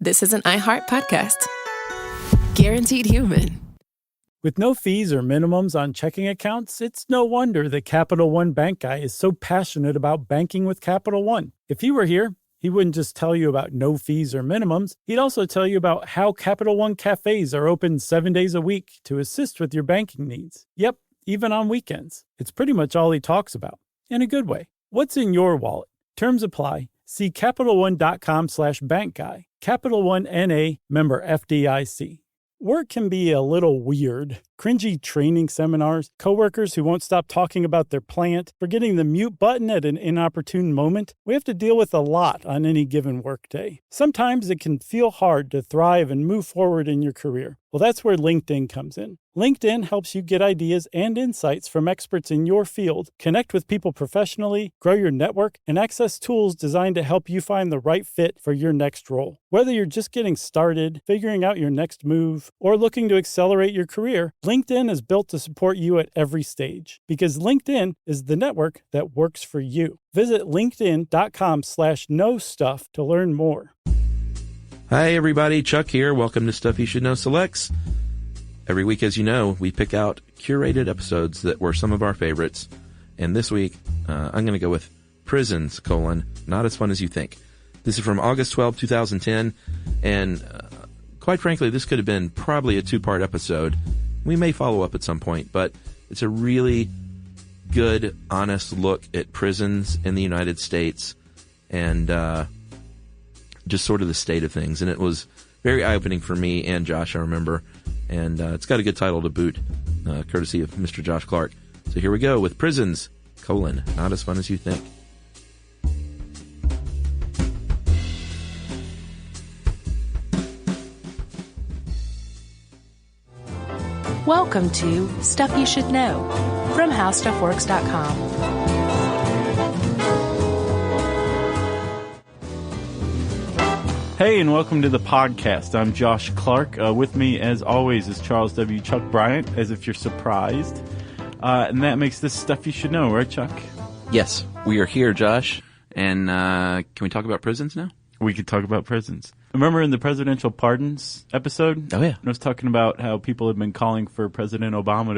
this is an iHeart podcast. Guaranteed human. With no fees or minimums on checking accounts, it's no wonder that Capital One Bank Guy is so passionate about banking with Capital One. If he were here, he wouldn't just tell you about no fees or minimums. He'd also tell you about how Capital One cafes are open 7 days a week to assist with your banking needs. Yep, even on weekends. It's pretty much all he talks about, in a good way. What's in your wallet? Terms apply. See CapitalOne.com/bankguy. Capital One N.A., member FDIC. Work can be a little weird. Cringy training seminars, coworkers who won't stop talking about their plant, forgetting the mute button at an inopportune moment. We have to deal with a lot on any given workday. Sometimes it can feel hard to thrive and move forward in your career. Well, that's where LinkedIn comes in. LinkedIn helps you get ideas and insights from experts in your field, connect with people professionally, grow your network, and access tools designed to help you find the right fit for your next role. Whether you're just getting started, figuring out your next move, or looking to accelerate your career, LinkedIn is built to support you at every stage, because LinkedIn is the network that works for you. Visit linkedin.com/knowstuff to learn more. Hi, everybody. Chuck here. Welcome to Stuff You Should Know Selects. Every week, as you know, we pick out curated episodes that were some of our favorites. And this week, I'm going to go with Prisons, Not As Fun As You Think. This is from August 12, 2010. And quite frankly, this could have been probably a two-part episode. We may follow up at some point, but it's a really good, honest look at prisons in the United States and just sort of the state of things. And it was very eye-opening for me and Josh, I remember. And it's got a good title to boot, courtesy of Mr. Josh Clark. So here we go with Prisons, Not As Fun As You Think. Welcome to Stuff You Should Know from HowStuffWorks.com. Hey, and welcome to the podcast. I'm Josh Clark. With me, as always, is Charles W. Chuck Bryant, as if you're surprised. And that makes this Stuff You Should Know, right, Chuck? Yes, we are here, Josh. And can we talk about prisons now? We could talk about prisons. Remember in the presidential pardons episode? Oh, yeah. I was talking about how people have been calling for President Obama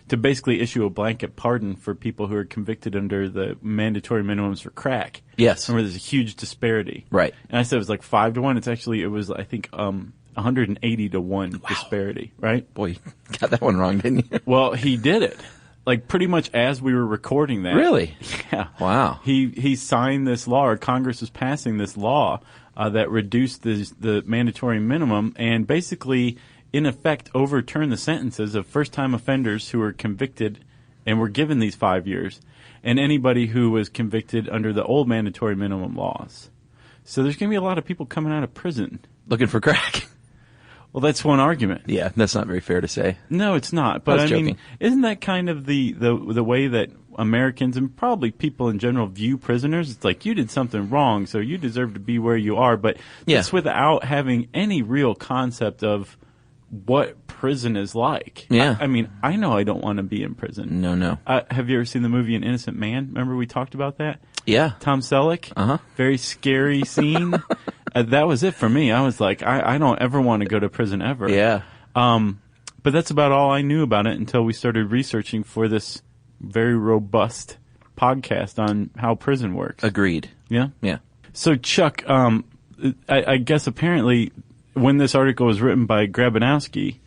to basically issue a blanket pardon for people who are convicted under the mandatory minimums for crack. Yes. Remember, there's a huge disparity. Right. And I said it was like 5 to 1. It was, I think, 180 to 1 disparity, right? Boy, you got that one wrong, didn't you? Well, he did it. Like, pretty much as we were recording that. Really? Yeah. Wow. He signed this law, or Congress was passing this law that reduced the mandatory minimum and basically, in effect, overturned the sentences of first-time offenders who were convicted and were given these 5 years, and anybody who was convicted under the old mandatory minimum laws. So there's going to be a lot of people coming out of prison. Looking for crack. Well, that's one argument. Yeah, that's not very fair to say. No, it's not. But I mean, isn't that kind of the way that Americans and probably people in general view prisoners? It's like, you did something wrong, so you deserve to be where you are. But it's without having any real concept of what prison is like. Yeah. I mean, I know I don't want to be in prison. No. Have you ever seen the movie An Innocent Man? Remember we talked about that? Yeah. Tom Selleck? Uh-huh. Very scary scene. That was it for me. I was like, I don't ever want to go to prison ever. Yeah. But that's about all I knew about it until we started researching for this very robust podcast on how prison works. Agreed. Yeah? Yeah. So, Chuck, I guess apparently when this article was written by Grabanowski,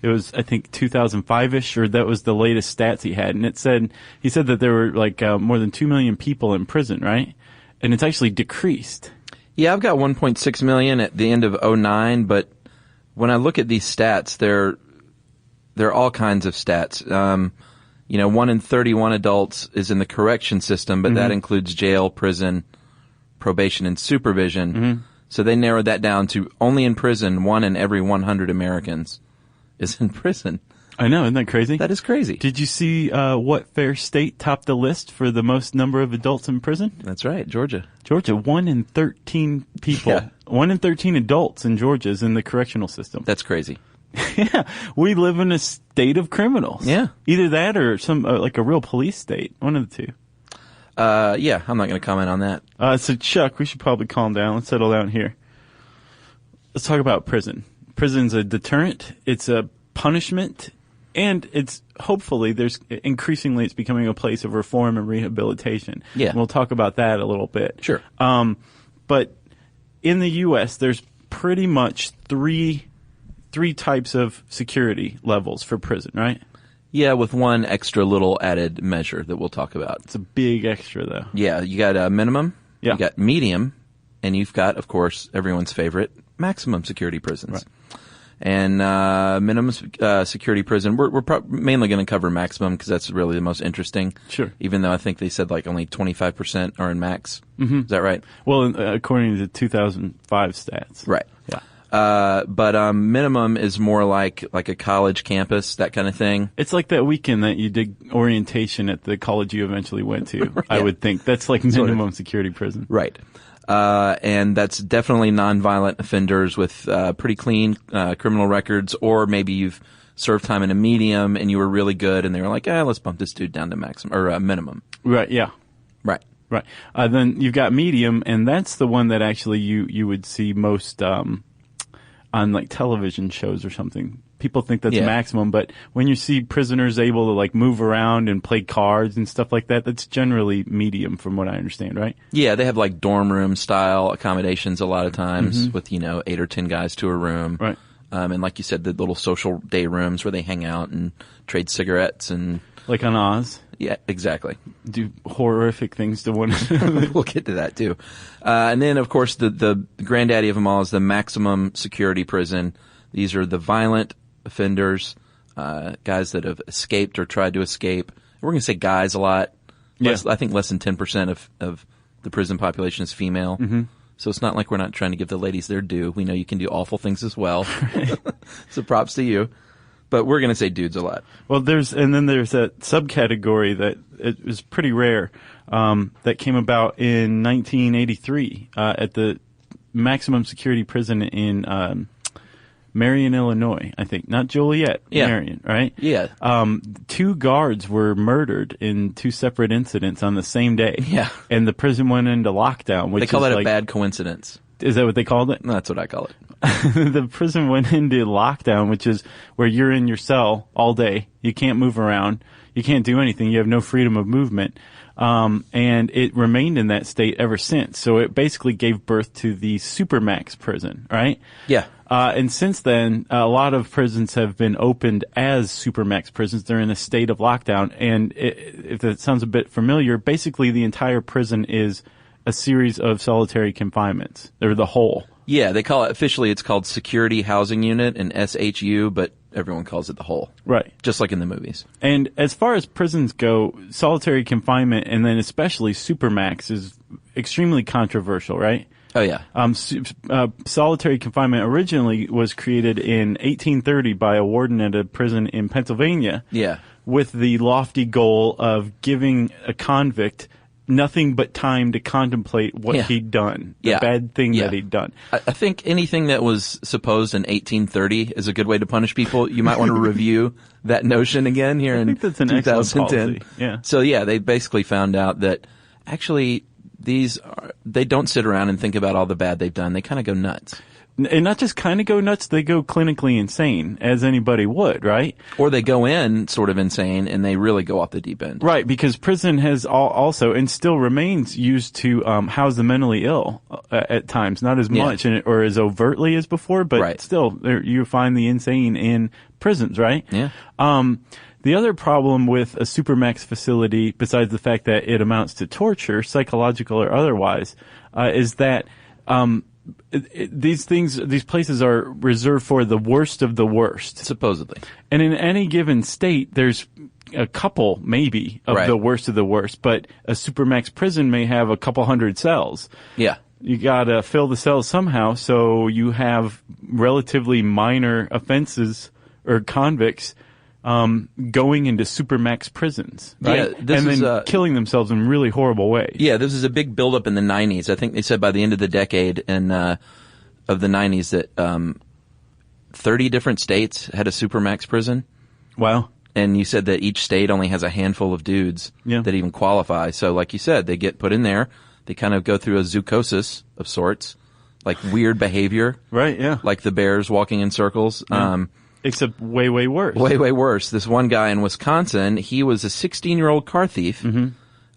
it was, I think, 2005-ish, or that was the latest stats he had. And he said that there were like more than 2 million people in prison, right? And it's actually decreased. Yeah, I've got 1.6 million at the end of 2009, but when I look at these stats, there are all kinds of stats. 1 in 31 adults is in the correction system, but that includes jail, prison, probation, and supervision. Mm-hmm. So they narrowed that down to only in prison, 1 in every 100 Americans is in prison. I know, isn't that crazy? That is crazy. Did you see what fair state topped the list for the most number of adults in prison? That's right, Georgia. Georgia, 1 in 13 people. Yeah. 1 in 13 adults in Georgia is in the correctional system. That's crazy. Yeah, we live in a state of criminals. Yeah. Either that or some like a real police state. One of the two. Yeah, I'm not going to comment on that. So Chuck, we should probably calm down. Let's settle down here. let's talk about prison. Prison's a deterrent. It's a punishment. And it's hopefully increasingly it's becoming a place of reform and rehabilitation. Yeah. And we'll talk about that a little bit. Sure. But in the U.S., there's pretty much three types of security levels for prison, right? Yeah, with one extra little added measure that we'll talk about. It's a big extra, though. Yeah, you got a minimum, Yeah. you got medium, and you've got, of course, everyone's favorite, maximum security prisons. Right. And minimum security prison, we're mainly going to cover maximum because that's really the most interesting. Sure. Even though I think they said like only 25% are in max. Mm-hmm. Is that right? Well, according to 2005 stats. Right. Yeah. But minimum is more like a college campus, that kind of thing. It's like that weekend that you did orientation at the college you eventually went to. I would think that's like minimum security prison. Right. And that's definitely nonviolent offenders with pretty clean criminal records, or maybe you've served time in a medium and you were really good and they were like, let's bump this dude down to maximum or minimum. Right, yeah. Right. Right. Then you've got medium, and that's the one that actually you would see most on like television shows or something. People think that's maximum, but when you see prisoners able to like move around and play cards and stuff like that, that's generally medium from what I understand, right? Yeah, they have like dorm room style accommodations a lot of times with, 8 or 10 guys to a room. Right. And like you said, the little social day rooms where they hang out and trade cigarettes and... Like on Oz. Yeah, exactly. Do horrific things to one another. We'll get to that too. And then, of course, the granddaddy of them all is the maximum security prison. These are the violent offenders, guys that have escaped or tried to escape. We're going to say guys a lot. Yeah. I think less than 10% of the prison population is female. Mm-hmm. So it's not like we're not trying to give the ladies their due. We know you can do awful things as well. So props to you. But we're going to say dudes a lot. Well, there's that subcategory that it was pretty rare, that came about in 1983, at the maximum security prison in, Marion, Illinois, I think. Not Joliet, Yeah. Marion, right? Yeah. 2 guards were murdered in 2 separate incidents on the same day. Yeah. And the prison went into lockdown, which They call is that like, a bad coincidence. Is that what they called it? That's what I call it. The prison went into lockdown, which is where you're in your cell all day. You can't move around. You can't do anything. You have no freedom of movement. And it remained in that state ever since. So it basically gave birth to the Supermax prison, right? Yeah. And since then, a lot of prisons have been opened as Supermax prisons. They're in a state of lockdown. And if that sounds a bit familiar, basically the entire prison is a series of solitary confinements. They're the whole. Yeah, they call it, officially it's called Security Housing Unit and SHU, but everyone calls it the whole. Right. Just like in the movies. And as far as prisons go, solitary confinement and then especially Supermax is extremely controversial, right? Oh, yeah. Solitary confinement originally was created in 1830 by a warden at a prison in Pennsylvania. Yeah. With the lofty goal of giving a convict nothing but time to contemplate what he'd done, the bad thing that he'd done. I think anything that was supposed in 1830 is a good way to punish people. You might want to review that notion again here in 2010. Yeah. So yeah, they basically found out that actually they don't sit around and think about all the bad they've done. They kind of go nuts. And not just kind of go nuts, they go clinically insane, as anybody would, right? Or they go in sort of insane and they really go off the deep end. Right, because prison has also and still remains used to house the mentally ill at times. Not as much or as overtly as before, but still you find the insane in prisons, right? Yeah. The other problem with a Supermax facility, besides the fact that it amounts to torture, psychological or otherwise, is that these places are reserved for the worst of the worst. Supposedly. And in any given state, there's a couple, maybe, of the worst of the worst, but a Supermax prison may have a couple hundred cells. Yeah. You gotta fill the cells somehow, so you have relatively minor offenses or convicts going into Supermax prisons, right? Yeah, and then killing themselves in really horrible ways. Yeah, this is a big buildup in the 90s. I think they said by the end of the decade of the 90s that 30 different states had a Supermax prison. Wow. And you said that each state only has a handful of dudes that even qualify. So like you said, they get put in there. They kind of go through a zoochosis of sorts. like weird behavior. Right, yeah. Like the bears walking in circles. Yeah. Except way, way worse. Way, way worse. This one guy in Wisconsin, he was a 16-year-old car thief. Mm-hmm.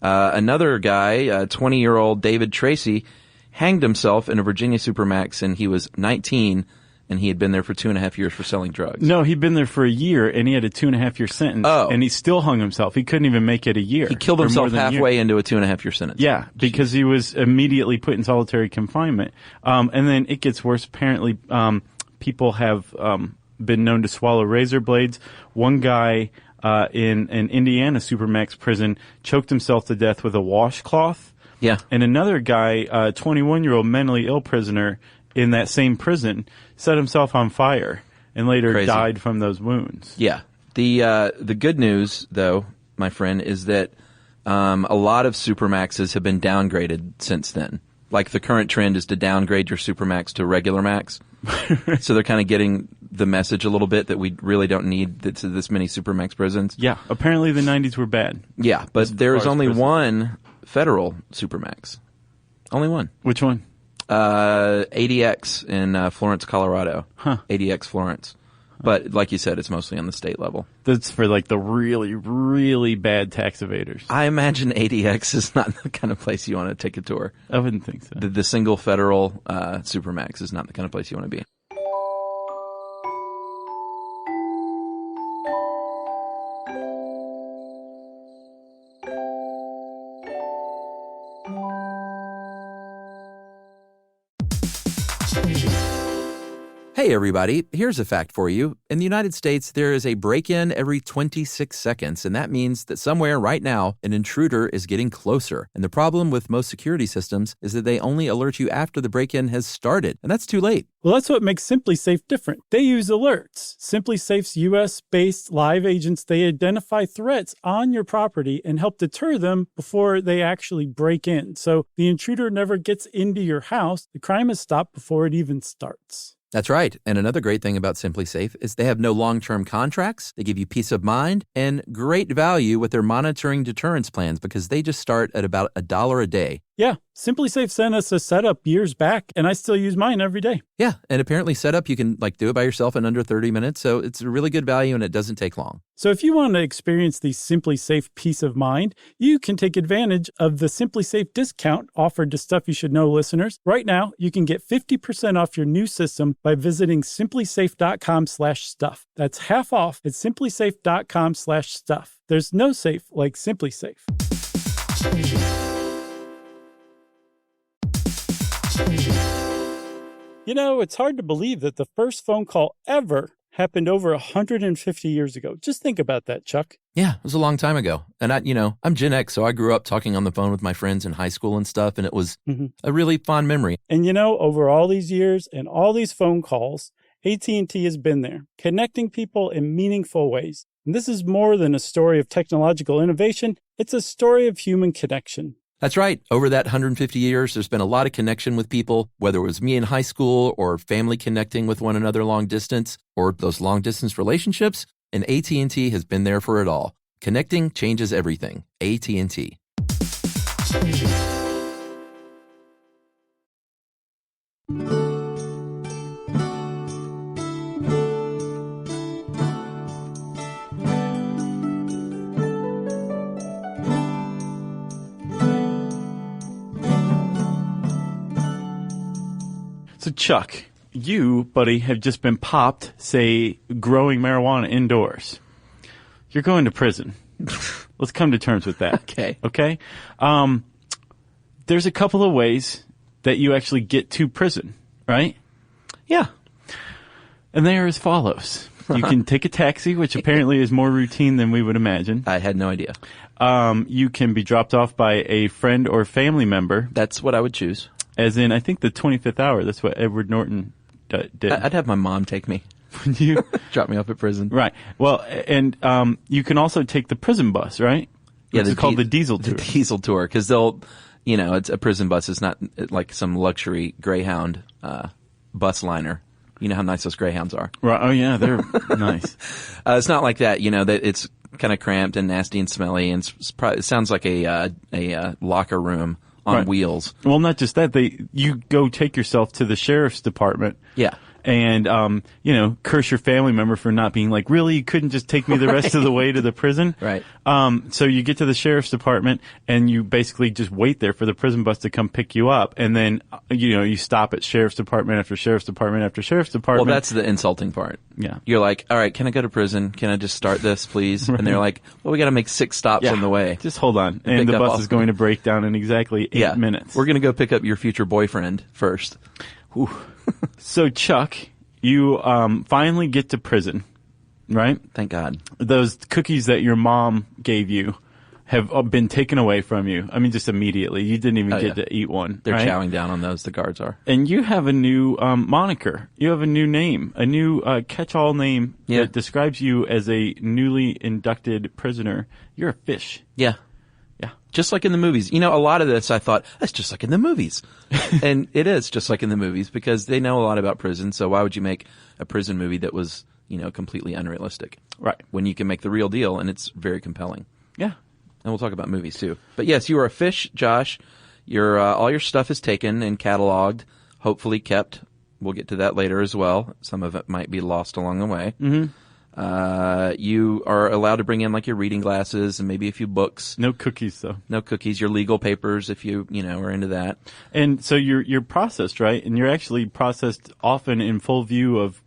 Another guy, 20-year-old David Tracy, hanged himself in a Virginia Supermax, and he was 19, and he had been there for 2.5 years for selling drugs. No, he'd been there for a year, and he had a 2.5-year sentence. Oh. And he still hung himself. He couldn't even make it a year. He killed himself halfway into a 2.5-year sentence. Yeah, because he was immediately put in solitary confinement. And then it gets worse. Apparently, people have been known to swallow razor blades. One guy in an Indiana Supermax prison choked himself to death with a washcloth. Yeah. And another guy, 21-year-old mentally ill prisoner in that same prison, set himself on fire and later died from those wounds. Yeah. The good news, though, my friend, is that a lot of Supermaxes have been downgraded since then. Like the current trend is to downgrade your Supermax to regular max. So they're kind of getting the message a little bit that we really don't need this many Supermax prisons. Yeah. Apparently the 90s were bad. Yeah, but there is only one federal Supermax. Only one. Which one? ADX in Florence, Colorado. Huh. ADX Florence. But like you said, it's mostly on the state level. That's for like the really, really bad tax evaders. I imagine ADX is not the kind of place you want to take a tour. I wouldn't think so. The single federal Supermax is not the kind of place you want to be. Hey everybody, here's a fact for you. In the United States, there is a break-in every 26 seconds, and that means that somewhere right now, an intruder is getting closer. And the problem with most security systems is that they only alert you after the break-in has started, and that's too late. Well, that's what makes SimpliSafe different. They use alerts. SimpliSafe's U.S.-based live agents, they identify threats on your property and help deter them before they actually break in. So the intruder never gets into your house. The crime is stopped before it even starts. That's right. And another great thing about SimpliSafe is they have no long-term contracts. They give you peace of mind and great value with their monitoring deterrence plans because they just start at about $1 a day. Yeah, SimpliSafe sent us a setup years back, and I still use mine every day. Yeah, and apparently setup, you can do it by yourself in under 30 minutes, so it's a really good value and it doesn't take long. So if you want to experience the SimpliSafe peace of mind, you can take advantage of the SimpliSafe discount offered to Stuff You Should Know listeners. Right now, you can get 50% off your new system by visiting simplisafe.com/stuff. That's half off at simplisafe.com/stuff. There's no safe like SimpliSafe. You know, it's hard to believe that the first phone call ever happened over 150 years ago. Just think about that, Chuck. Yeah, it was a long time ago. And I'm Gen X, so I grew up talking on the phone with my friends in high school and stuff, and it was a really fond memory. And over all these years and all these phone calls, AT&T has been there, connecting people in meaningful ways. And this is more than a story of technological innovation. It's a story of human connection. That's right. Over that 150 years, there's been a lot of connection with people, whether it was me in high school or family connecting with one another long distance or those long distance relationships. And AT&T has been there for it all. Connecting changes everything. AT&T. So, Chuck, you, buddy, have just been popped, say, growing marijuana indoors. You're going to prison. Let's come to terms with that. Okay. There's a couple of ways that you actually get to prison, right? Yeah. And they are as follows. You can take a taxi, which apparently is more routine than we would imagine. I had no idea. You can be dropped off by a friend or family member. That's what I would choose. As in, I think the 25th hour. That's what Edward Norton did. I'd have my mom take me. Would you? Drop me off at prison. Right. Well, and you can also take the prison bus, right? Yeah, it's called the Diesel Tour. The Diesel Tour, because they'll, it's a prison bus. It's not like some luxury Greyhound bus liner. You know how nice those Greyhounds are. Right. Oh, yeah, they're nice. It's not like that. That it's kind of cramped and nasty and smelly, and it sounds like a locker room on wheels. Well, not just that. You go take yourself to the sheriff's department. Yeah. And, curse your family member for not being like, really, you couldn't just take me the rest of the way to the prison? Right. So you get to the sheriff's department and you basically just wait there for the prison bus to come pick you up. And then, you stop at sheriff's department after sheriff's department after sheriff's department. Well, that's the insulting part. Yeah. You're like, all right, can I go to prison? Can I just start this, please? Right. And they're like, well, we got to make 6 stops on the way. Just hold on. And the bus is going to break down in exactly 8 minutes. We're going to go pick up your future boyfriend first. Ooh. So, Chuck, you finally get to prison, right? Thank God. Those cookies that your mom gave you have been taken away from you. I mean, just immediately. You didn't even get to eat one. They're right? chowing down on those, the guards are. And you have a new moniker. You have a new name, a new catch-all name that describes you as a newly inducted prisoner. You're a fish. Yeah. Yeah. Just like in the movies. A lot of this I thought, that's just like in the movies. And it is just like in the movies because they know a lot about prison. So why would you make a prison movie that was, completely unrealistic? Right. When you can make the real deal and it's very compelling. Yeah. And we'll talk about movies too. But yes, you are a fish, Josh. All your stuff is taken and cataloged, hopefully kept. We'll get to that later as well. Some of it might be lost along the way. Mm-hmm. You are allowed to bring in like your reading glasses and maybe a few books. No cookies though. No cookies. Your legal papers if you are into that. And so you're processed, right? And you're actually processed often in full view of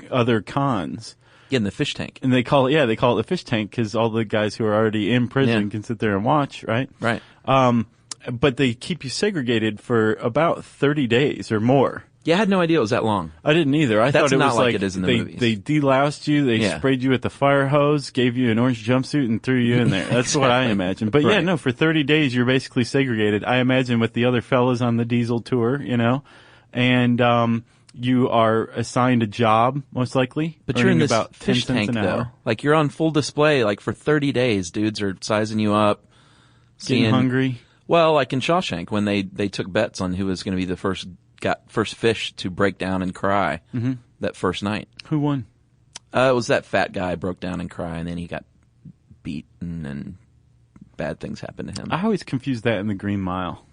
other cons. Yeah, in the fish tank. And they call it the fish tank because all the guys who are already in prison can sit there and watch, right? Right. But they keep you segregated for about 30 days or more. Yeah, I had no idea it was that long. I didn't either. I thought it not was like it is in the movies. They deloused you, they sprayed you with the fire hose, gave you an orange jumpsuit, and threw you in there. That's Exactly. what I imagine. But for 30 days you're basically segregated. I imagine with the other fellas on the diesel tour, and you are assigned a job most likely. But you're in this about fish 10 tank cents an though. hour. Like you're on full display. Like for 30 days, dudes are sizing you up, Getting hungry. Well, like in Shawshank when they took bets on who was going to be the first fish to break down and cry that first night. Who won? It was that fat guy broke down and cry, and then he got beaten and bad things happened to him. I always confused that in the Green Mile.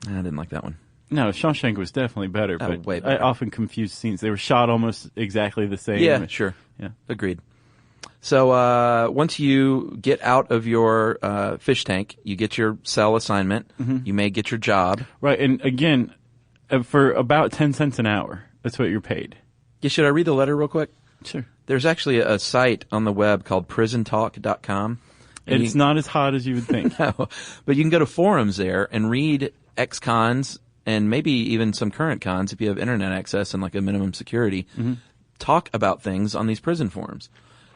I didn't like that one. No, Shawshank was definitely better, but way better. I often confused scenes. They were shot almost exactly the same. Yeah, sure. Yeah. Agreed. So once you get out of your fish tank, you get your cell assignment. You may get your job. Right, and again, for about 10 cents an hour, that's what you're paid. Yeah, should I read the letter real quick? Sure. There's actually a site on the web called prisontalk.com. It's not as hot as you would think. No, but you can go to forums there and read ex-cons and maybe even some current cons if you have internet access and like a minimum security. Talk about things on these prison forums.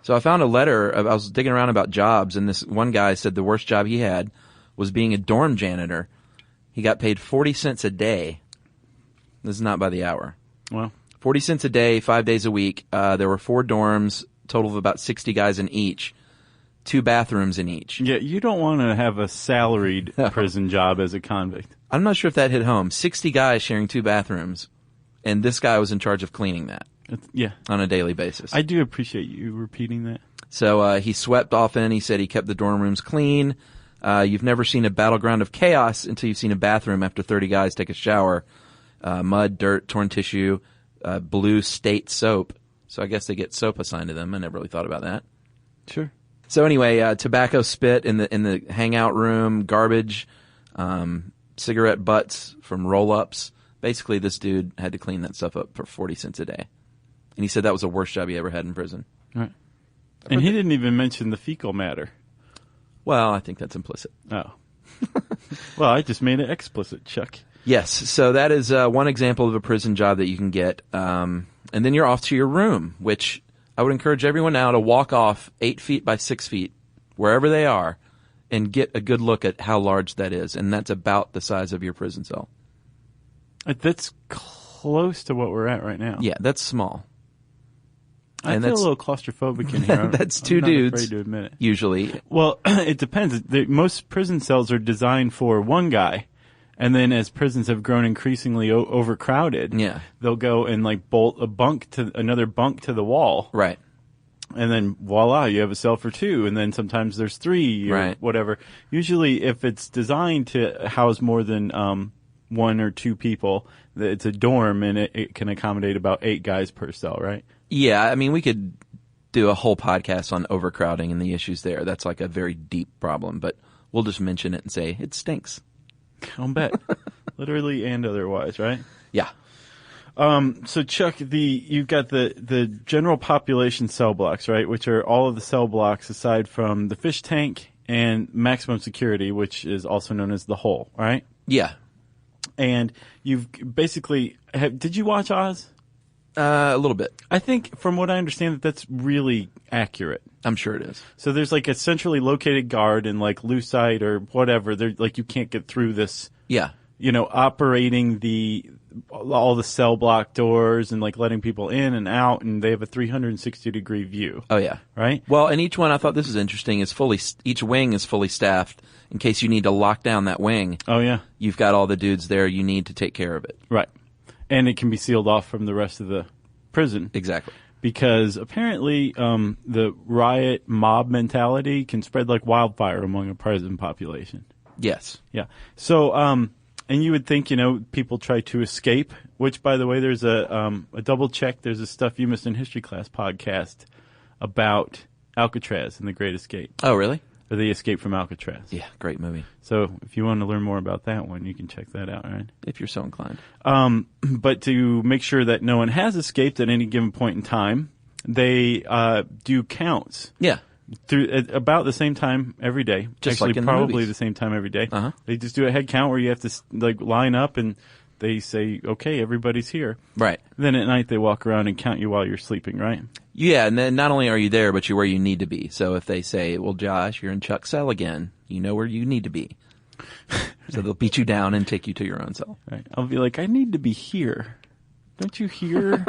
So I found a letter. I was digging around about jobs, and this one guy said the worst job he had was being a dorm janitor. He got paid 40 cents a day. This is not by the hour. Well, 40 cents a day, 5 days a week. There were 4 dorms, total of about 60 guys in each, 2 bathrooms in each. yeah, you don't want to have a salaried prison job as a convict. I'm not sure if that hit home. 60 guys sharing 2 bathrooms, and this guy was in charge of cleaning that on a daily basis. I do appreciate you repeating that. So he swept often. He said he kept the dorm rooms clean. You've never seen a battleground of chaos until you've seen a bathroom after 30 guys take a shower. Mud, dirt, torn tissue, blue state soap. So I guess they get soap assigned to them. I never really thought about that. Sure. So anyway, tobacco spit in the hangout room, garbage, cigarette butts from roll-ups. Basically, this dude had to clean that stuff up for 40 cents a day. And he said that was the worst job he ever had in prison. Right. And he didn't even mention the fecal matter. Well, I think that's implicit. Oh. Well, I just made it explicit, Chuck. Yes, so that is one example of a prison job that you can get. And then you're off to your room, which I would encourage everyone now to walk off 8 feet by 6 feet, wherever they are, and get a good look at how large that is. And that's about the size of your prison cell. That's close to what we're at right now. Yeah, that's small. I feel a little claustrophobic in here. That's I'm 2 not dudes, afraid to admit it. usually. Well, it depends. Most prison cells are designed for one guy. And then as prisons have grown increasingly overcrowded, they'll go and like bolt another bunk to the wall. Right. And then voila, you have a cell for 2, and then sometimes there's 3 or Right. whatever. Usually, if it's designed to house more than 1 or 2 people, it's a dorm, and it can accommodate about 8 guys per cell, right? Yeah, I mean, we could do a whole podcast on overcrowding and the issues there. That's like a very deep problem, but we'll just mention it and say it stinks. I'll bet. Literally and otherwise, right? Yeah. So Chuck, you've got the general population cell blocks, right? Which are all of the cell blocks aside from the fish tank and maximum security, which is also known as the hole, right? Yeah. And you've basically, did you watch Oz? A little bit. I think from what I understand that's really accurate. I'm sure it is. So there's like a centrally located guard in like Lucite or whatever. They're like, you can't get through this, Yeah. operating all the cell block doors and like letting people in and out, and they have a 360-degree view. Oh, yeah. Right? Well, and each one, I thought this is interesting, each wing is fully staffed in case you need to lock down that wing. Oh, yeah. You've got all the dudes there you need to take care of it. Right. And it can be sealed off from the rest of the prison. Exactly. Because apparently the riot mob mentality can spread like wildfire among a prison population. Yes. Yeah. So, and you would think, people try to escape, which, by the way, there's a double check. There's a Stuff You Missed in History Class podcast about Alcatraz and the Great Escape. Oh, really? Or the Escape from Alcatraz. Yeah, great movie. So if you want to learn more about that one, you can check that out, right? If you're so inclined. But to make sure that no one has escaped at any given point in time, they do counts. Yeah. Through at about the same time every day. Just Actually, like in the probably movies. the same time every day. Uh-huh. They just do a head count where you have to line up, and they say, "Okay, everybody's here." Right. Then at night they walk around and count you while you're sleeping, right? Yeah, and then not only are you there, but you're where you need to be. So if they say, well, Josh, you're in Chuck's cell again, you know where you need to be. So they'll beat you down and take you to your own cell. Right. I'll be like, "I need to be here. Don't you hear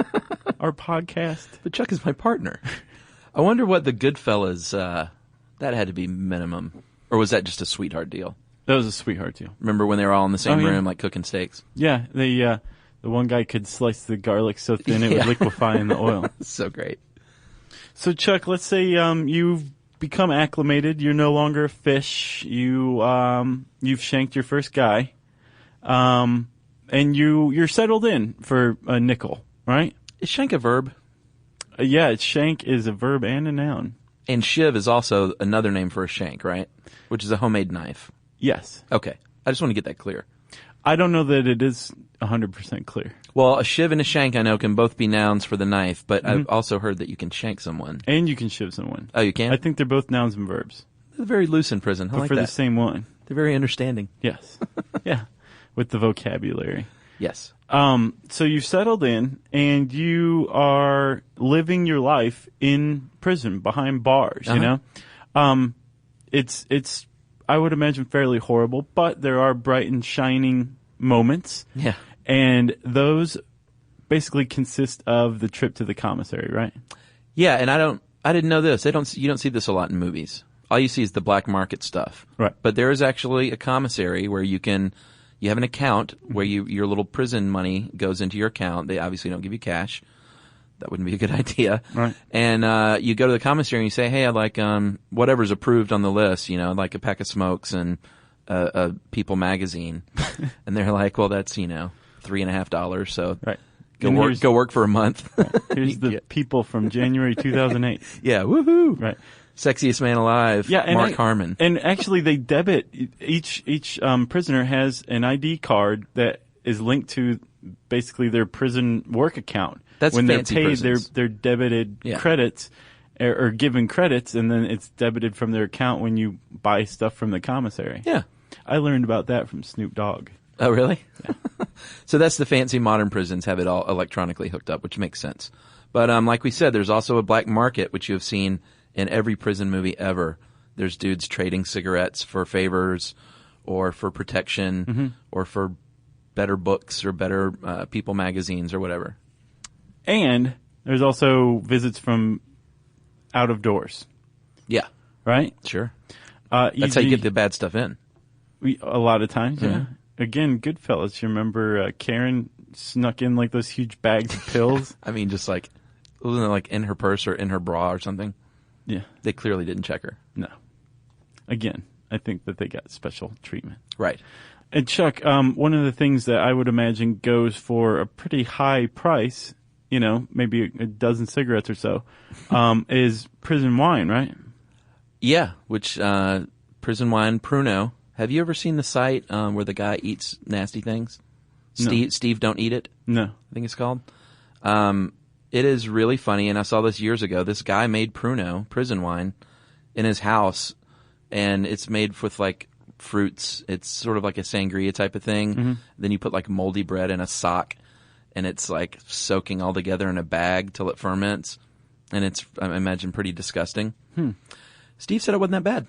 our podcast?" But Chuck is my partner. I wonder what the Goodfellas, that had to be minimum. Or was that just a sweetheart deal? That was a sweetheart deal. Remember when they were all in the same Oh, yeah. room, like cooking steaks? Yeah, the one guy could slice the garlic so thin it would liquefy in the oil. So great. So Chuck, let's say you've become acclimated. You're no longer a fish. You've shanked your first guy, and you're settled in for a nickel, right? Is shank a verb? Yeah, shank is a verb and a noun. And shiv is also another name for a shank, right? Which is a homemade knife. Yes. Okay. I just want to get that clear. I don't know that it is 100% clear. Well, a shiv and a shank, I know, can both be nouns for the knife, but I've also heard that you can shank someone. And you can shiv someone. Oh, you can? I think they're both nouns and verbs. They're very loose in prison. I But like for that. the same one. They're very understanding. Yes. Yeah. With the vocabulary. Yes. So you've settled in and you are living your life in prison behind bars, you know? It's I would imagine fairly horrible, but there are bright and shining moments. Yeah. And those basically consist of the trip to the commissary, right? Yeah, and I didn't know this. You don't see this a lot in movies. All you see is the black market stuff. Right. But there is actually a commissary where you have an account where your little prison money goes into your account. They obviously don't give you cash. That wouldn't be a good idea. Right. And you go to the commissary and you say, hey, I'd like whatever's approved on the list, I'd like a pack of smokes and a People magazine. And they're like, well, that's, $3.50. So Right. go work for a month. Here's the people from January 2008. Yeah, woohoo. Right. Sexiest man alive, Yeah, and Mark Harmon. And actually, they debit each prisoner has an ID card that is linked to basically their prison work account. That's when fancy they're paid, prisons. they're debited credits or given credits, and then it's debited from their account when you buy stuff from the commissary. Yeah. I learned about that from Snoop Dogg. Oh, really? Yeah. So that's the fancy modern prisons have it all electronically hooked up, which makes sense. But like we said, there's also a black market, which you have seen in every prison movie ever. There's dudes trading cigarettes for favors or for protection or for better books or better People magazines or whatever. And there's also visits from out of doors, Yeah, right? sure. That's how you get the bad stuff in. A lot of times, yeah. Again, Goodfellas. You remember Karen snuck in like those huge bags of pills? I mean, just like Wasn't it like in her purse or in her bra or something? Yeah. They clearly didn't check her. No. Again, I think that they got special treatment. Right. And Chuck, one of the things that I would imagine goes for a pretty high price, maybe a dozen cigarettes or so, is prison wine, right? Yeah, which prison wine, Pruno. Have you ever seen the site where the guy eats nasty things? No. Steve, don't eat it. No. I think it's called. It is really funny, and I saw this years ago. This guy made Pruno, prison wine, in his house, and it's made with like fruits. It's sort of like a sangria type of thing. Mm-hmm. Then you put like moldy bread in a sock, and it's like soaking all together in a bag till it ferments, and it's, I imagine, pretty disgusting. Steve said it wasn't that bad.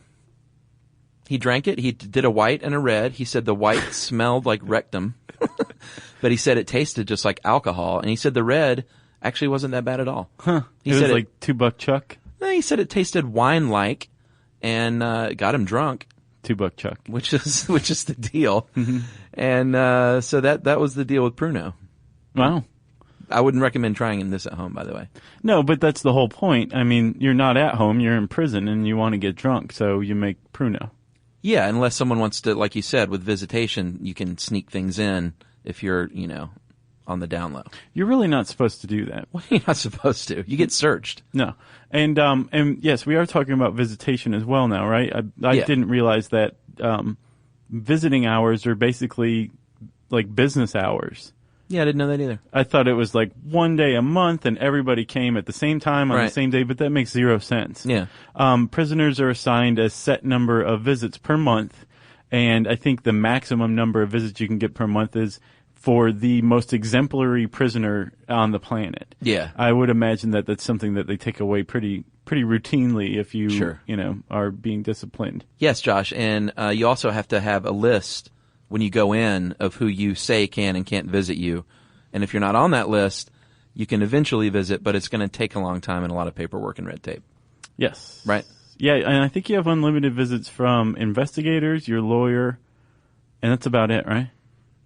He drank it. He did a white and a red. He said the white smelled like rectum, but he said it tasted just like alcohol. And he said the red actually wasn't that bad at all. He It said was like $2 Chuck? He said it tasted wine-like and got him drunk, $2 Chuck. which is the deal. And so that was the deal with Pruno. Wow. I wouldn't recommend trying this at home, by the way. No, but that's the whole point. I mean, you're not at home, you're in prison, and you want to get drunk, so you make Pruno. Yeah, unless someone wants to, like you said, with visitation, you can sneak things in if you're, on the down low. You're really not supposed to do that. Well, you're not supposed to. You get searched. No. And yes, we are talking about visitation as well now, right? I Yeah. didn't realize that visiting hours are basically like business hours. Yeah, I didn't know that either. I thought it was like one day a month and everybody came at the same time on the Right. same day, but that makes zero sense. Yeah. Prisoners are assigned a set number of visits per month, and I think the maximum number of visits you can get per month is for the most exemplary prisoner on the planet. Yeah. I would imagine that that's something that they take away pretty routinely if you, Sure. are being disciplined. Yes, Josh, and you also have to have a list when you go in of who you say can and can't visit you. And if you're not on that list, you can eventually visit, but it's going to take a long time and a lot of paperwork and red tape. Yes. Right. Yeah, and I think you have unlimited visits from investigators, your lawyer, and that's about it, right?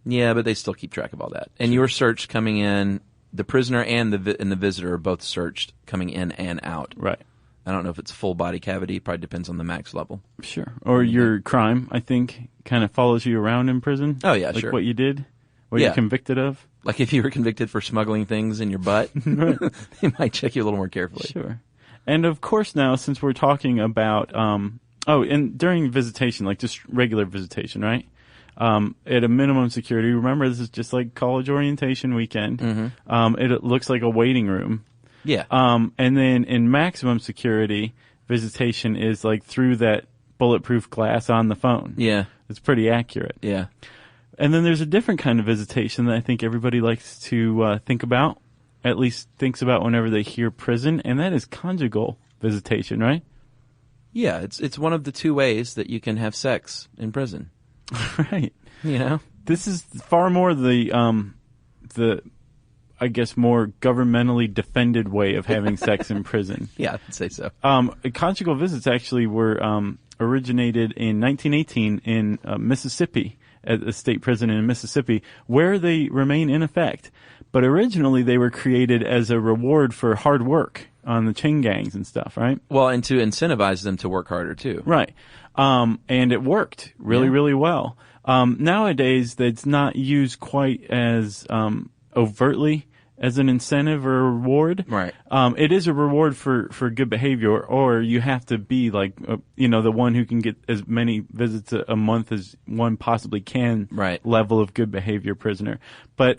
Yeah, but they still keep track of all that. And your search coming in, the prisoner and the visitor are both searched coming in and out. Right. I don't know if it's full body cavity. Probably depends on the max level. Sure. Or your crime, I think, kind of follows you around in prison. Oh, yeah, like sure. what you did, what Yeah. you're convicted of. Like if you were convicted for smuggling things in your butt, they might check you a little more carefully. Sure. And of course now, since we're talking about, and during visitation, like just regular visitation, right? At a minimum security, remember this is just like college orientation weekend. It looks like a waiting room. Yeah. And then in maximum security, visitation is like through that bulletproof glass on the phone. Yeah. It's pretty accurate. Yeah. And then there's a different kind of visitation that I think everybody likes to think about, at least thinks about whenever they hear prison, and that is conjugal visitation, right? Yeah. It's one of the two ways that you can have sex in prison. Right. This is far more the I guess more governmentally defended way of having sex in prison. Yeah, I'd say so. Conjugal visits actually were originated in 1918 in Mississippi, at a state prison in Mississippi, where they remain in effect. But originally they were created as a reward for hard work on the chain gangs and stuff, right? Well, and to incentivize them to work harder too. Right. And it worked really well. Nowadays, that's not used quite as overtly as an incentive or a reward. Right. It is a reward for good behavior, or you have to be like, the one who can get as many visits a month as one possibly can. Right. Level of good behavior prisoner. But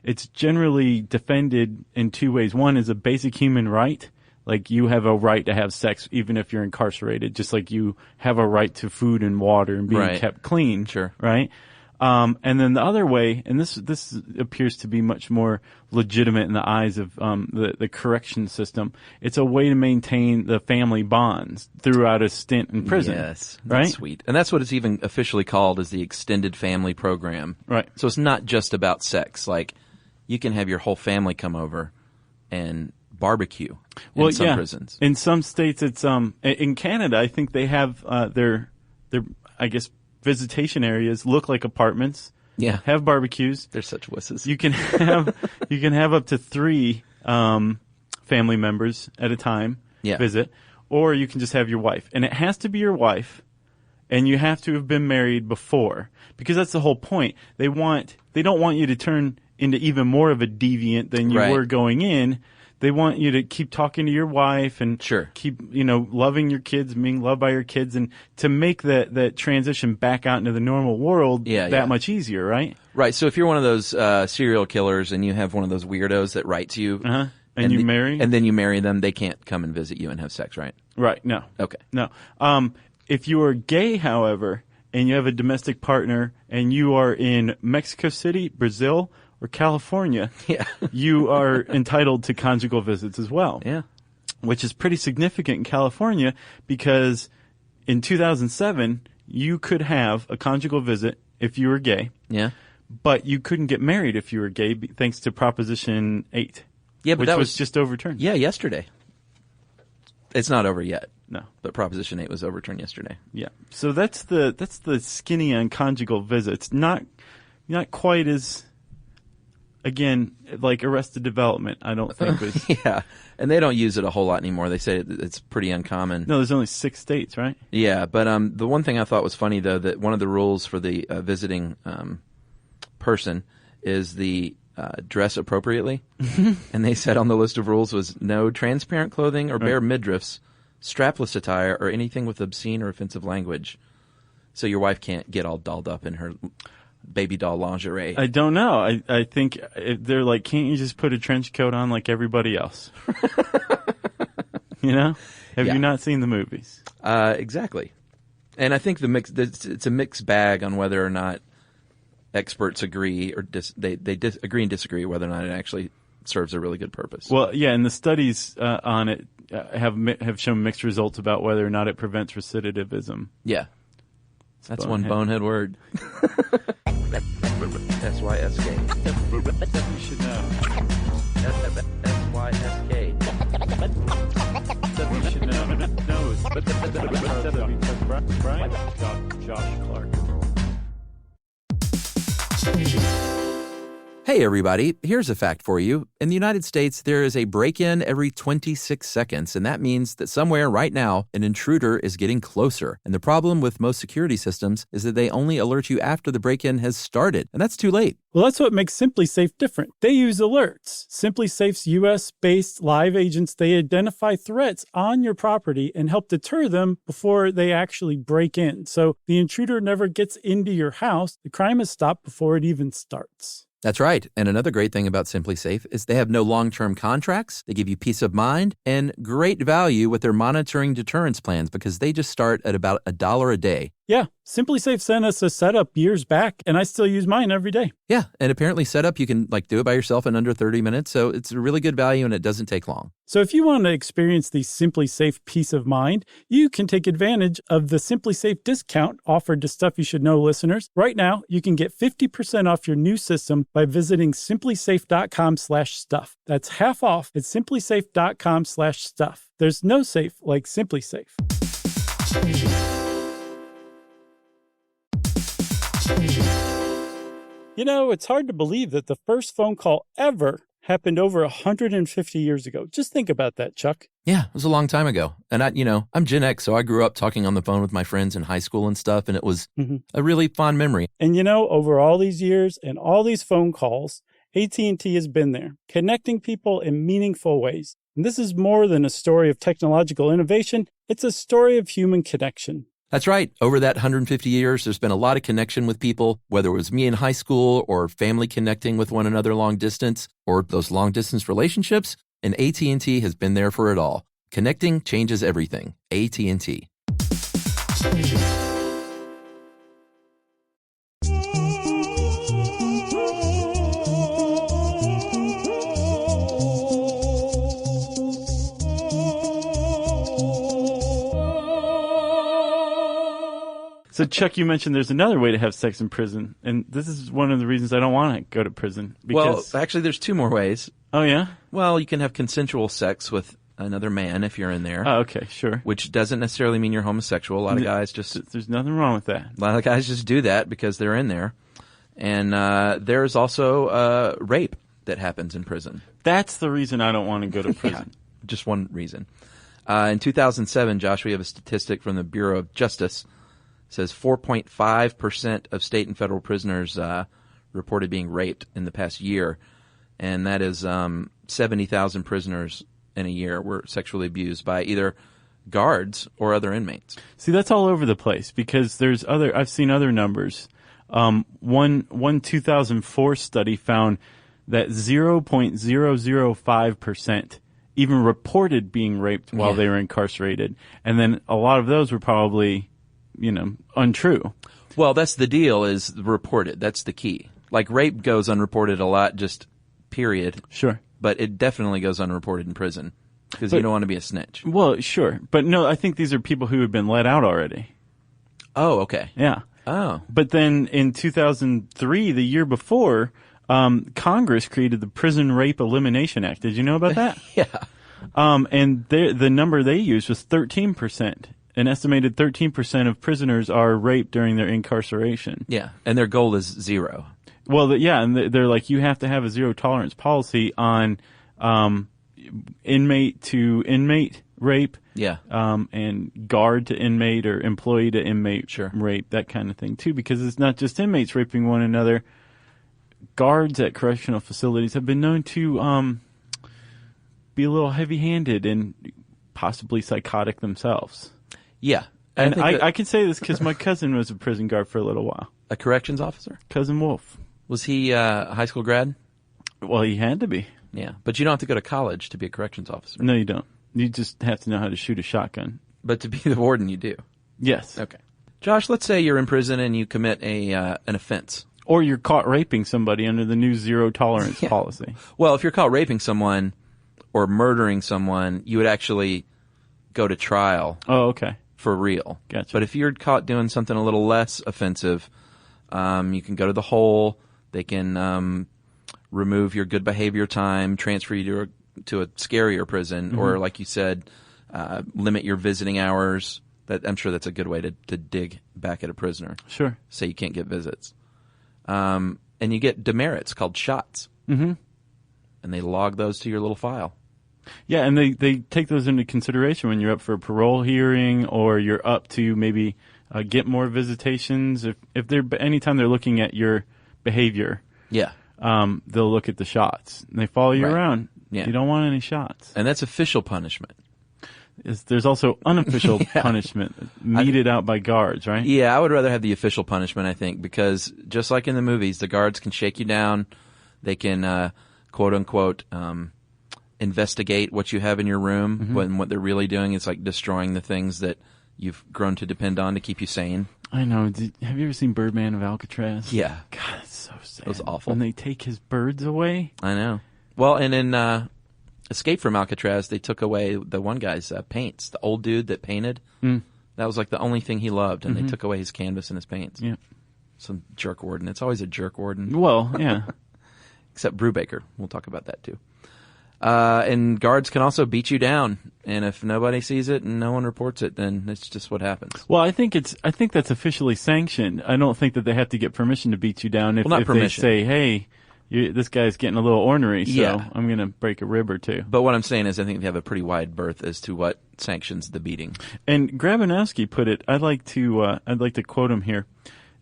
it's generally defended in two ways. One is a basic human right. Like you have a right to have sex even if you're incarcerated, just like you have a right to food and water and being Right. kept clean. Sure. Right? And then the other way, and this appears to be much more legitimate in the eyes of the correction system. It's a way to maintain the family bonds throughout a stint in prison. Yes. That's right? sweet. And that's what it's even officially called, is the extended family program. Right. So it's not just about sex. Like you can have your whole family come over and barbecue in some prisons. In some states, it's in Canada. I think they have their I guess visitation areas look like apartments. Yeah. Have barbecues. They're such wusses. You can have up to 3 family members at a time visit, or you can just have your wife. And it has to be your wife, and you have to have been married before, because that's the whole point. They don't want you to turn into even more of a deviant than you were going in. They want you to keep talking to your wife and keep, loving your kids, being loved by your kids, and to make that transition back out into the normal world much easier, right? Right. So if you're one of those serial killers and you have one of those weirdos that write to you, and you marry, and then you marry them, they can't come and visit you and have sex, right? Right. No. Okay. No. If you are gay, however, and you have a domestic partner, and you are in Mexico City, Brazil, or California, you are entitled to conjugal visits as well. Yeah. Which is pretty significant in California, because in 2007, you could have a conjugal visit if you were gay. Yeah. But you couldn't get married if you were gay, thanks to Proposition 8. Yeah, but which that was just overturned. Yeah, yesterday. It's not over yet. No. But Proposition 8 was overturned yesterday. Yeah. So that's the skinny on conjugal visits. Not quite as, again, like Arrested Development, I don't think was. Yeah. And they don't use it a whole lot anymore. They say it's pretty uncommon. No, there's only 6 states, right? Yeah, but the one thing I thought was funny, though, that one of the rules for the visiting person is the dress appropriately. And they said on the list of rules was no transparent clothing or bare midriffs, strapless attire, or anything with obscene or offensive language. So your wife can't get all dolled up in her baby doll lingerie. I don't know. I think they're like, can't you just put a trench coat on like everybody else? Have you not seen the movies? Exactly. And I think it's a mixed bag on whether or not experts agree or they agree and disagree whether or not it actually serves a really good purpose. Well, yeah, and the studies on it have shown mixed results about whether or not it prevents recidivism. Yeah. That's one bonehead word. SYSK. You should know. SYSK. You should know. Brian? Josh Clark. Hey everybody, here's a fact for you. In the United States, there is a break-in every 26 seconds, and that means that somewhere right now, an intruder is getting closer. And the problem with most security systems is that they only alert you after the break-in has started, and that's too late. Well, that's what makes SimpliSafe different. They use alerts. SimpliSafe's US-based live agents, they identify threats on your property and help deter them before they actually break in. So the intruder never gets into your house. The crime is stopped before it even starts. That's right. And another great thing about SimpliSafe is they have no long-term contracts. They give you peace of mind and great value with their monitoring deterrence plans because they just start at about $1 a day. Yeah, SimpliSafe sent us a setup years back, and I still use mine every day. Yeah, and apparently setup, you can do it by yourself in under 30 minutes, so it's a really good value and it doesn't take long. So if you want to experience the SimpliSafe peace of mind, you can take advantage of the SimpliSafe discount offered to Stuff You Should Know listeners. Right now, you can get 50% off your new system by visiting simplisafe.com/stuff. That's half off at simplisafe.com/stuff. There's no safe like SimpliSafe. It's hard to believe that the first phone call ever happened over 150 years ago. Just think about that, Chuck. Yeah, it was a long time ago. And I'm Gen X, so I grew up talking on the phone with my friends in high school and stuff, and it was a really fond memory. And over all these years and all these phone calls, AT&T has been there, connecting people in meaningful ways. And this is more than a story of technological innovation. It's a story of human connection. That's right. Over that 150 years, there's been a lot of connection with people, whether it was me in high school or family connecting with one another long distance or those long distance relationships. And AT&T has been there for it all. Connecting changes everything. AT&T. So, Chuck, you mentioned there's another way to have sex in prison, and this is one of the reasons I don't want to go to prison. Well, actually, there's 2 more ways. Oh, yeah? Well, you can have consensual sex with another man if you're in there. Oh, okay, sure. Which doesn't necessarily mean you're homosexual. A lot of guys just... There's nothing wrong with that. A lot of guys just do that because they're in there. And there's also rape. that happens in prison. That's the reason I don't want to go to prison. Yeah, just one reason. In 2007, Josh, we have a statistic from the Bureau of Justice. It says 4.5% of state and federal prisoners reported being raped in the past year. And that is 70,000 prisoners in a year were sexually abused by either guards or other inmates. See, that's all over the place because I've seen other numbers. One 2004 study found that 0.005% even reported being raped while they were incarcerated. And then a lot of those were probably, untrue. Well, that's the deal, is reported. That's the key. Like, rape goes unreported a lot, just period. Sure. But it definitely goes unreported in prison because you don't want to be a snitch. Well, sure. But no, I think these are people who have been let out already. Oh, okay. Yeah. Oh. But then in 2003, the year before, Congress created the Prison Rape Elimination Act. Did you know about that? Yeah. And the number they used was 13%. An estimated 13% of prisoners are raped during their incarceration. Yeah. And their goal is 0. Well, and they're like, you have to have a zero tolerance policy on inmate to inmate rape. Yeah. And guard to inmate or employee to inmate rape, that kind of thing too, because it's not just inmates raping one another. Guards at correctional facilities have been known to be a little heavy-handed and possibly psychotic themselves. Yeah. And I can say this because my cousin was a prison guard for a little while. A corrections officer? Cousin Wolf. Was he a high school grad? Well, he had to be. Yeah. But you don't have to go to college to be a corrections officer. No, you don't. You just have to know how to shoot a shotgun. But to be the warden, you do. Yes. Okay. Josh, let's say you're in prison and you commit an offense. Or you're caught raping somebody under the new zero tolerance policy. Well, if you're caught raping someone or murdering someone, you would actually go to trial. Oh, okay. For real. Gotcha. But if you're caught doing something a little less offensive, you can go to the hole. They can remove your good behavior time, transfer you to a scarier prison, or like you said, limit your visiting hours. I'm sure that's a good way to dig back at a prisoner. Sure. Say you can't get visits. And you get demerits called shots. Mm-hmm. And they log those to your little file. Yeah, and they take those into consideration when you're up for a parole hearing or you're up to maybe get more visitations. If they're anytime they're looking at your behavior, they'll look at the shots. And they follow you around. Yeah. You don't want any shots. And that's official punishment. There's also unofficial punishment meted out by guards, right? Yeah, I would rather have the official punishment, I think, because just like in the movies, the guards can shake you down. They can, quote unquote, investigate what you have in your room when what they're really doing is like destroying the things that you've grown to depend on to keep you sane. I know. Have you ever seen Birdman of Alcatraz? Yeah. God, it's so sad. It was awful. When they take his birds away. I know. Well, and in Escape from Alcatraz, they took away the one guy's paints. The old dude that painted. That was like the only thing he loved, and they took away his canvas and his paints. Yeah. Some jerk warden. It's always a jerk warden. Well, yeah. Except Brubaker. We'll talk about that too. And guards can also beat you down, and if nobody sees it and no one reports it, then it's just what happens. Well, I think that's officially sanctioned. I don't think that they have to get permission to beat you down if they say, "Hey, this guy's getting a little ornery, so I'm going to break a rib or two." But what I'm saying is, I think they have a pretty wide berth as to what sanctions the beating. And Grabanowski put it. I'd like to quote him here.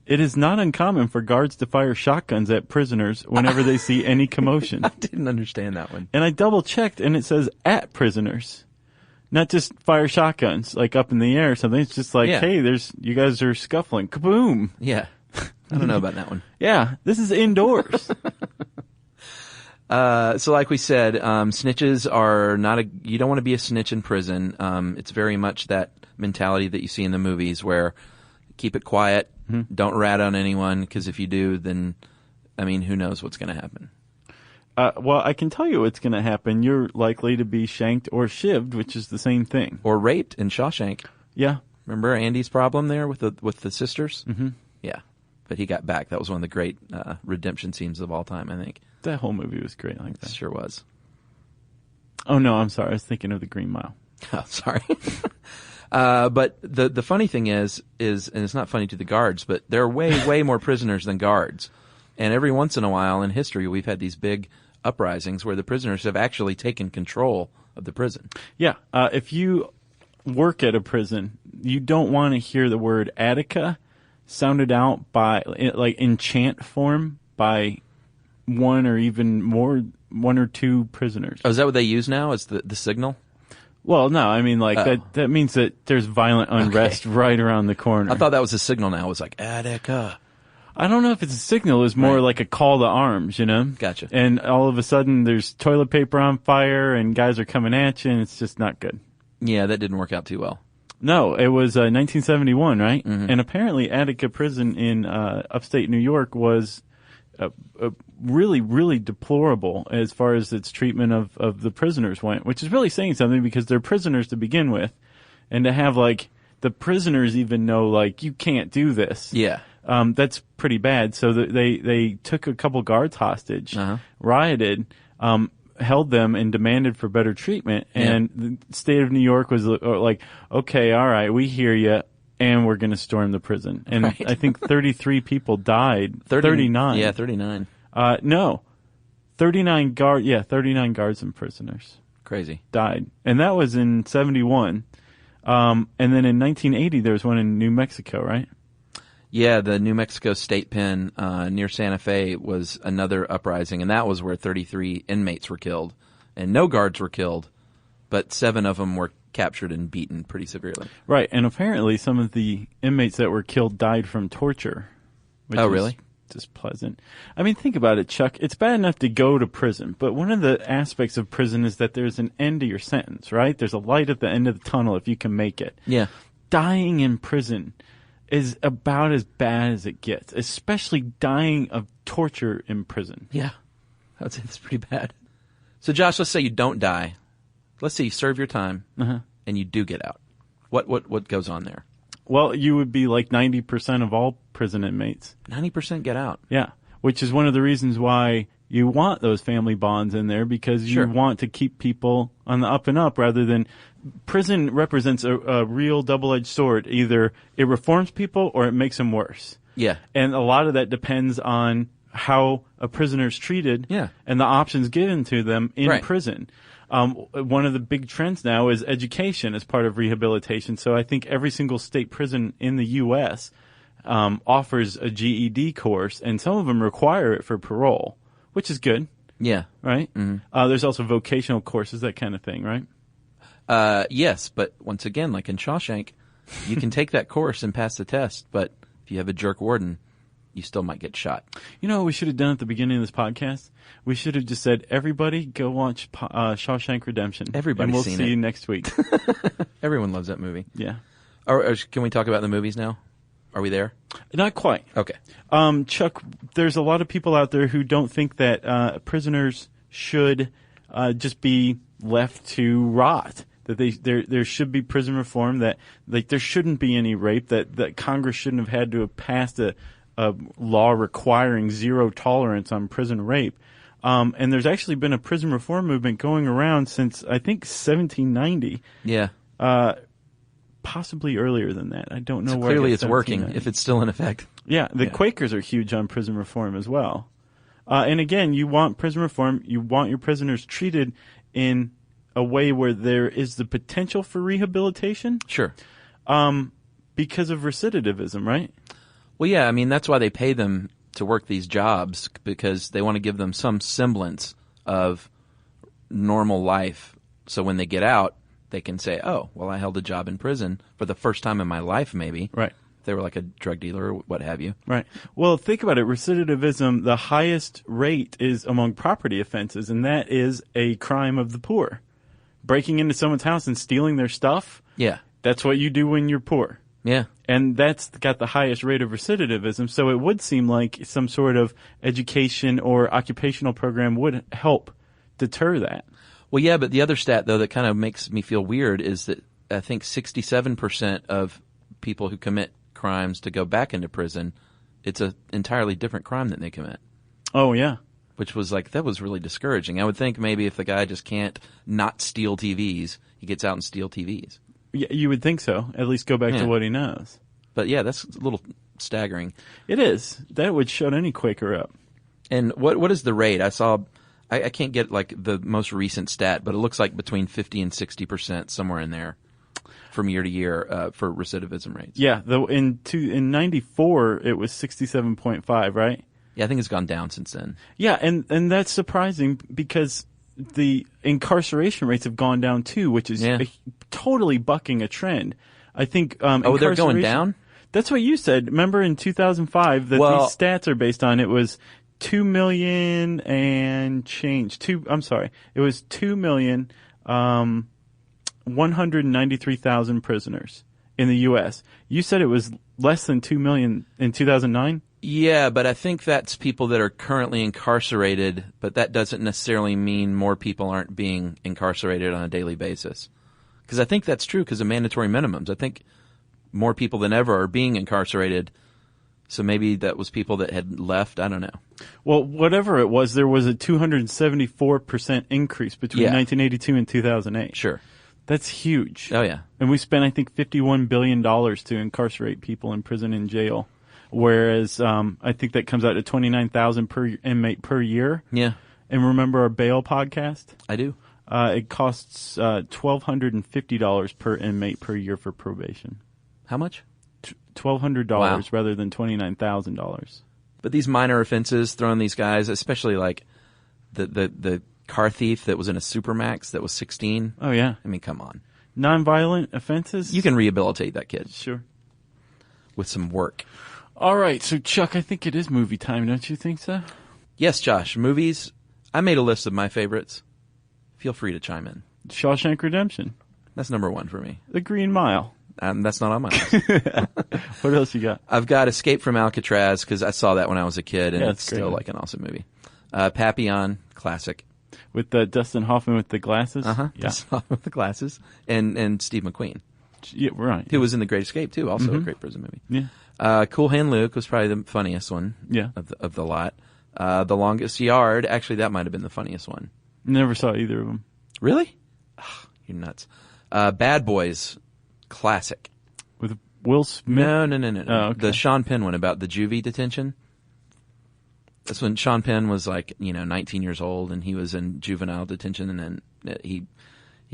It is not uncommon for guards to fire shotguns at prisoners whenever they see any commotion. I didn't understand that one. And I double-checked, and it says at prisoners. Not just fire shotguns, like up in the air or something. It's just like, hey, you guys are scuffling. Kaboom! Yeah. I don't know about that one. Yeah, this is indoors. So like we said, snitches are you don't want to be a snitch in prison. It's very much that mentality that you see in the movies where keep it quiet. Don't rat on anyone, because if you do, then, who knows what's going to happen? Well, I can tell you what's going to happen. You're likely to be shanked or shivved, which is the same thing. Or raped in Shawshank. Yeah. Remember Andy's problem there with the sisters? Mm-hmm. Yeah. But he got back. That was one of the great redemption scenes of all time, I think. That whole movie was great like that. It sure was. Oh, no, I'm sorry. I was thinking of The Green Mile. Oh, sorry. But the funny thing is, and it's not funny to the guards, but there are way more prisoners than guards. And every once in a while in history, we've had these big uprisings where the prisoners have actually taken control of the prison. Yeah. If you work at a prison, you don't want to hear the word Attica sounded out by, like, in chant form by one or two prisoners. Oh, is that what they use now as the signal? Well, no, I mean, like, that means that there's violent unrest right around the corner. I thought that was a signal now. It was like, Attica. I don't know if it's a signal. It's more like a call to arms, you know? Gotcha. And all of a sudden there's toilet paper on fire and guys are coming at you and it's just not good. Yeah, that didn't work out too well. No, it was 1971, right? Mm-hmm. And apparently Attica Prison in upstate New York was really, really deplorable as far as its treatment of the prisoners went, which is really saying something because they're prisoners to begin with. And to have, like, the prisoners even know, like, you can't do this. Yeah. That's pretty bad. So they took a couple guards hostage, rioted, held them and demanded for better treatment. And the state of New York was like, okay, all right, we hear you, and we're going to storm the prison. And I think 33 people died. 39. Yeah, 39. No. 39 guards and prisoners. Crazy. Died. And that was in 71. And then in 1980, there was one in New Mexico, right? Yeah, the New Mexico State Pen near Santa Fe was another uprising, and that was where 33 inmates were killed. And no guards were killed, but 7 of them were captured and beaten pretty severely. Right, and apparently some of the inmates that were killed died from torture. Oh, really? Just pleasant. I mean, think about it, Chuck. It's bad enough to go to prison, but one of the aspects of prison is that there's an end to your sentence, right? There's a light at the end of the tunnel if you can make it. Yeah. Dying in prison is about as bad as it gets, especially dying of torture in prison. Yeah. I would say that's pretty bad. So, Josh, let's say you don't die. Let's say you serve your time and you do get out. What goes on there? Well, you would be like 90% of all prison inmates. 90% get out. Yeah, which is one of the reasons why you want those family bonds in there, because you want to keep people on the up and up rather than prison represents a real double-edged sword. Either it reforms people or it makes them worse. Yeah. And a lot of that depends on how a prisoner is treated and the options given to them in prison. One of the big trends now is education as part of rehabilitation. So I think every single state prison in the U.S. Offers a GED course, and some of them require it for parole, which is good. Yeah. Right? Mm-hmm. There's also vocational courses, that kind of thing, right? Yes, but once again, like in Shawshank, you can take that course and pass the test, but if you have a jerk warden, you still might get shot. You know what we should have done at the beginning of this podcast? We should have just said, everybody go watch Shawshank Redemption. Everybody's seen it. And we'll see you next week. Everyone loves that movie. Yeah. Or can we talk about the movies now? Are we there? Not quite. Okay. Chuck, there's a lot of people out there who don't think that prisoners should just be left to rot. That there should be prison reform. That like there shouldn't be any rape. That Congress shouldn't have had to have passed a law requiring zero tolerance on prison rape. And there's actually been a prison reform movement going around since I think 1790. Yeah. Possibly earlier than that. I don't know. So where clearly it's working if it's still in effect. Yeah, the Quakers are huge on prison reform as well. And again, you want prison reform. You want your prisoners treated in a way where there is the potential for rehabilitation. Sure. Because of recidivism, right? Well, yeah. I mean, that's why they pay them to work these jobs, because they want to give them some semblance of normal life. So when they get out, they can say, oh, well, I held a job in prison for the first time in my life, maybe. Right. If they were like a drug dealer or what have you. Right. Well, think about it. Recidivism, the highest rate is among property offenses, and that is a crime of the poor. Breaking into someone's house and stealing their stuff. Yeah. That's what you do when you're poor. Yeah. And that's got the highest rate of recidivism. So it would seem like some sort of education or occupational program would help deter that. Well, yeah, but the other stat, though, that kind of makes me feel weird is that I think 67% of people who commit crimes to go back into prison, it's an entirely different crime that they commit. Oh, yeah. Which was like, that was really discouraging. I would think maybe if the guy just can't not steal TVs, he gets out and steal TVs. Yeah, you would think so. At least go back to what he knows. But yeah, that's a little staggering. It is. That would shut any Quaker up. And what is the rate? I saw I can't get like the most recent stat, but it looks like between 50 and 60%, somewhere in there, from year to year for recidivism rates. Yeah, in 94 it was 67.5, right? Yeah, I think it's gone down since then. Yeah, and that's surprising because the incarceration rates have gone down too, which is totally bucking a trend. I think they're going down? That's what you said. Remember in 2005 that these stats are based on, it was 2 million and change. It was 2,193,000 prisoners in the U.S. You said it was less than 2 million in 2009? Yeah, but I think that's people that are currently incarcerated, but that doesn't necessarily mean more people aren't being incarcerated on a daily basis. Because I think that's true because of mandatory minimums. I think more people than ever are being incarcerated. So maybe that was people that had left. I don't know. Well, whatever it was, there was a 274% increase between 1982 and 2008. Sure. That's huge. Oh, yeah. And we spent, I think, $51 billion to incarcerate people in prison and jail. Whereas I think that comes out to $29,000 per inmate per year. Yeah. And remember our bail podcast? I do. It costs $1,250 per inmate per year for probation. How much? $1,200 rather than $29,000. But these minor offenses throwing these guys, especially like the car thief that was in a Supermax that was 16. Oh, yeah. I mean, come on. Nonviolent offenses? You can rehabilitate that kid. Sure. With some work. All right. So, Chuck, I think it is movie time. Don't you think so? Yes, Josh. Movies. I made a list of my favorites. Feel free to chime in. Shawshank Redemption. That's number one for me. The Green Mile. That's not on my list. What else you got? I've got Escape from Alcatraz because I saw that when I was a kid, and it's still great. like an awesome movie. Papillon, classic. With Dustin Hoffman with the glasses? Uh-huh. Yeah. Dustin Hoffman with the glasses. And Steve McQueen. Yeah, right. Who was in The Great Escape, too. Also a great prison movie. Yeah. Cool Hand Luke was probably the funniest one of the lot. The Longest Yard, actually, that might have been the funniest one. Never saw either of them. Really? Oh, you're nuts. Bad Boys, classic. With Will Smith? No. Oh, okay. The Sean Penn one about the juvie detention. That's when Sean Penn was 19 years old, and he was in juvenile detention, and then he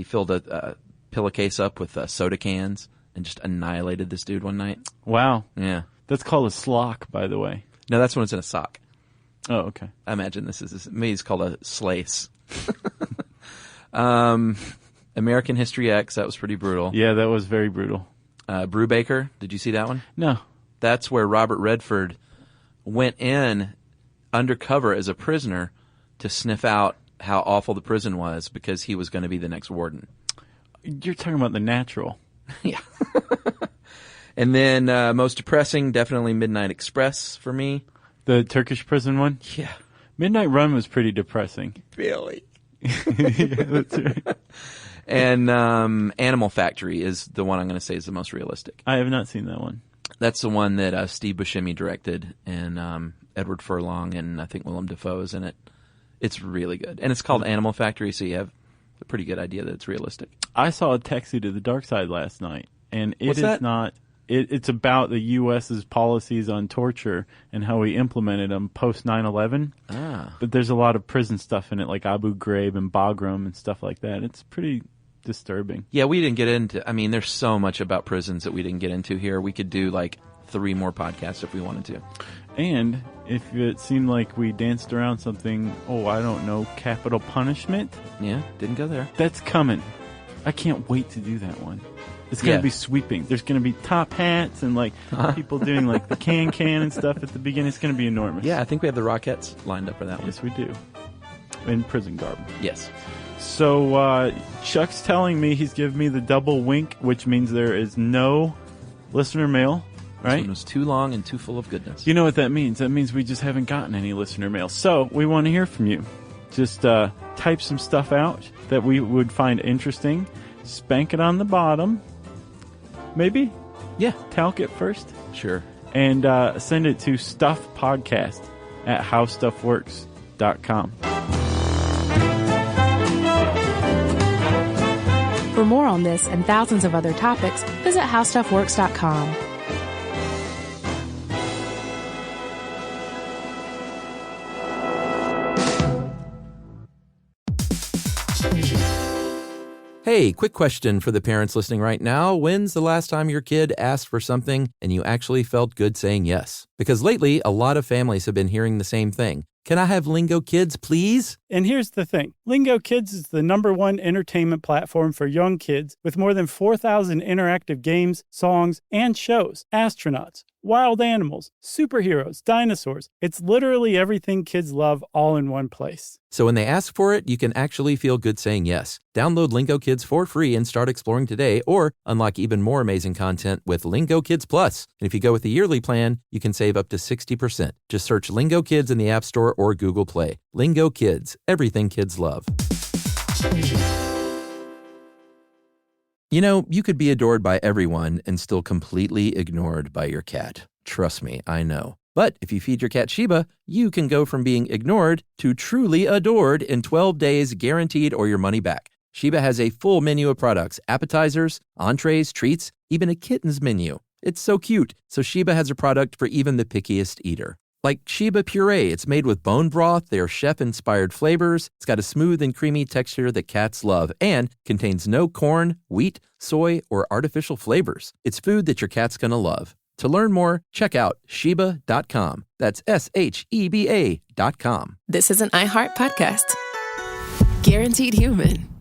filled a pillowcase up with soda cans and just annihilated this dude one night. Wow. Yeah. That's called a slock, by the way. No, that's when it's in a sock. Oh, okay. I imagine maybe it's called a slace. American History X, that was pretty brutal. Yeah, that was very brutal. Brubaker, did you see that one? No. That's where Robert Redford went in undercover as a prisoner to sniff out how awful the prison was because he was going to be the next warden. You're talking about The Natural. Yeah. And then most depressing, definitely Midnight Express for me. The Turkish prison one? Yeah. Midnight Run was pretty depressing. Really? Yeah, that's right. And Animal Factory is the one I'm going to say is the most realistic. I have not seen that one. That's the one that Steve Buscemi directed, and Edward Furlong and I think Willem Dafoe is in it. It's really good. And it's called Animal Factory, so you have a pretty good idea that it's realistic. I saw a Taxi to the Dark Side last night, and What's that? It's about the U.S.'s policies on torture and how we implemented them post 9/11. But there's a lot of prison stuff in it, like Abu Ghraib and Bagram and stuff like that. It's pretty disturbing. Yeah, we didn't get into, there's so much about prisons that we didn't get into here. We could do 3 more podcasts if we wanted to. And if it seemed like we danced around something, I don't know, capital punishment. Yeah, didn't go there. That's coming. I can't wait to do that one. It's going to be sweeping. There's going to be top hats and people doing the can and stuff at the beginning. It's going to be enormous. Yeah, I think we have the Rockettes lined up for that one. Yes, we do. In prison garb. Yes. So Chuck's telling me he's giving me the double wink, which means there is no listener mail, right? This one was too long and too full of goodness. You know what that means? That means we just haven't gotten any listener mail. So we want to hear from you. Just type some stuff out that we would find interesting. Spank it on the bottom. Maybe? Yeah. Talc it first. Sure. And send it to stuffpodcast@howstuffworks.com. For more on this and thousands of other topics, visit howstuffworks.com. Hey, quick question for the parents listening right now. When's the last time your kid asked for something and you actually felt good saying yes? Because lately, a lot of families have been hearing the same thing. Can I have Lingo Kids, please? And here's the thing. Lingo Kids is the #1 entertainment platform for young kids with more than 4,000 interactive games, songs, and shows. Astronauts, wild animals, superheroes, dinosaurs. It's literally everything kids love all in one place. So when they ask for it, you can actually feel good saying yes. Download Lingo Kids for free and start exploring today, or unlock even more amazing content with Lingo Kids Plus. And if you go with the yearly plan, you can save up to 60%. Just search Lingo Kids in the App Store or Google Play. Lingo Kids, everything kids love. You know, you could be adored by everyone and still completely ignored by your cat. Trust me, I know. But if you feed your cat Sheba, you can go from being ignored to truly adored in 12 days guaranteed or your money back. Sheba has a full menu of products, appetizers, entrees, treats, even a kitten's menu. It's so cute, so Sheba has a product for even the pickiest eater. Like Sheba Puree, it's made with bone broth, they're chef-inspired flavors, it's got a smooth and creamy texture that cats love, and contains no corn, wheat, soy, or artificial flavors. It's food that your cat's gonna love. To learn more, check out Sheba.com. That's SHEBA.com. This is an iHeart podcast. Guaranteed human.